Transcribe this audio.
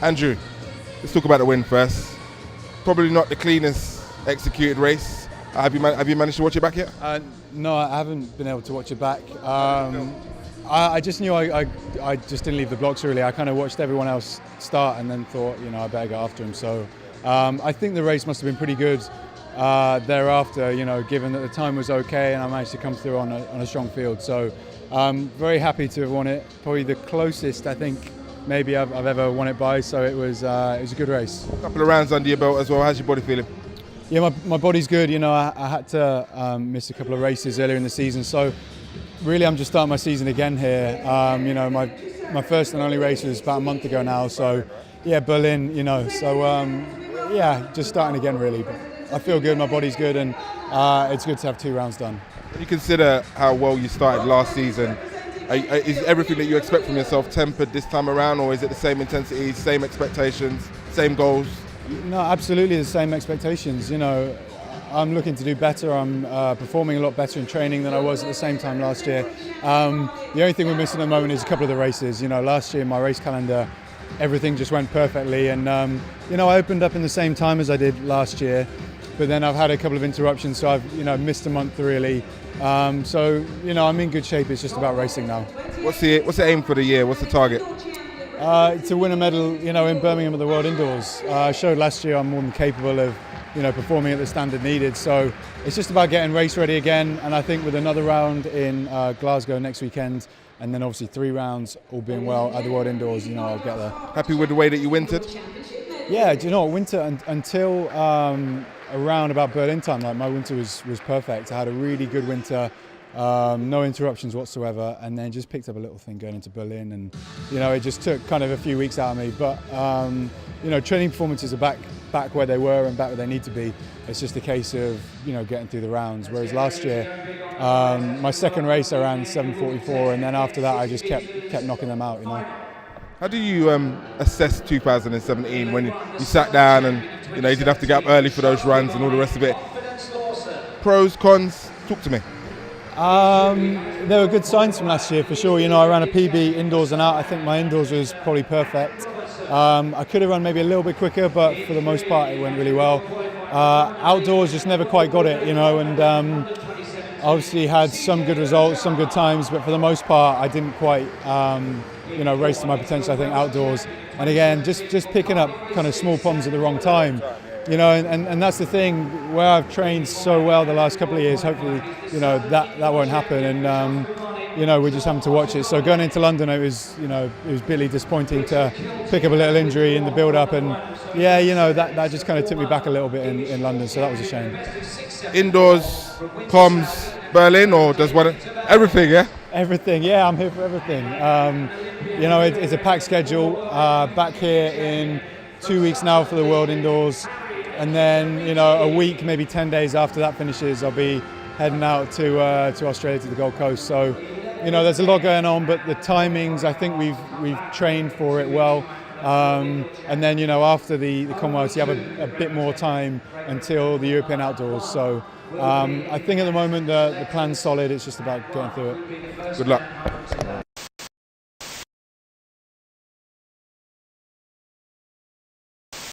Andrew, let's talk about the win first. Probably not the cleanest executed race. Have you managed to watch it back yet? No, I haven't been able to watch it back. I just knew I just didn't leave the blocks really. I kind of watched everyone else start and then thought, I better go after him. So I think the race must have been pretty good thereafter, given that the time was okay and I managed to come through on a strong field. So very happy to have won it. Probably the closest I think maybe I've ever won it by. So it was a good race. A couple of rounds under your belt as well. How's your body feeling? Yeah, my body's good. I had to miss a couple of races earlier in the season. So really I'm just starting my season again here. My first and only race was about a month ago now. So yeah, Berlin, just starting again really. But I feel good, my body's good, and it's good to have 2 rounds done. When you consider how well you started last season, is everything that you expect from yourself tempered this time around, or is it the same intensity, same expectations, same goals? No, absolutely the same expectations. I'm looking to do better. I'm performing a lot better in training than I was at the same time last year. The only thing we're missing at the moment is a couple of the races. Last year in my race calendar, everything just went perfectly, and I opened up in the same time as I did last year, but then I've had a couple of interruptions, so I've missed a month really. I'm in good shape. It's just about racing now. What's the aim for the year? What's the target? To win a medal, in Birmingham at the World Indoors. I showed last year I'm more than capable of, performing at the standard needed. So it's just about getting race ready again. And I think with another round in Glasgow next weekend, and then obviously 3 rounds, all being well, at the World Indoors, I'll get there. Happy with the way that you wintered? Yeah, winter until around about Berlin time, my winter was perfect. I had a really good winter. No interruptions whatsoever, and then just picked up a little thing going into Berlin, and it just took kind of a few weeks out of me. But training performances are back where they were and back where they need to be. It's just a case of getting through the rounds. Whereas last year, my second race I ran 7:44, and then after that I just kept knocking them out. How do you assess 2017 when you sat down and you did have to get up early for those runs and all the rest of it? Pros, cons, talk to me. There were good signs from last year for sure. I ran a PB indoors and out. I think my indoors was probably perfect. I could have run maybe a little bit quicker, but for the most part it went really well. Outdoors just never quite got it, and obviously had some good results, some good times, but for the most part I didn't quite race to my potential, I think, outdoors. And again, just picking up kind of small problems at the wrong time. And that's the thing, where I've trained so well the last couple of years, hopefully, that won't happen, and we're just having to watch it. So going into London, it was bitterly disappointing to pick up a little injury in the build-up, and that just kind of took me back a little bit in London, so that was a shame. Indoors, comms, Berlin, or does one, everything, yeah? Everything, yeah, I'm here for everything. It's a packed schedule. Back here in 2 weeks now for the World Indoors. And then, a week, maybe 10 days after that finishes, I'll be heading out to Australia, to the Gold Coast. So, there's a lot going on, but the timings, I think we've trained for it well. And then, after the Commonwealth, you have a bit more time until the European Outdoors. So, I think at the moment the plan's solid. It's just about getting through it. Good luck.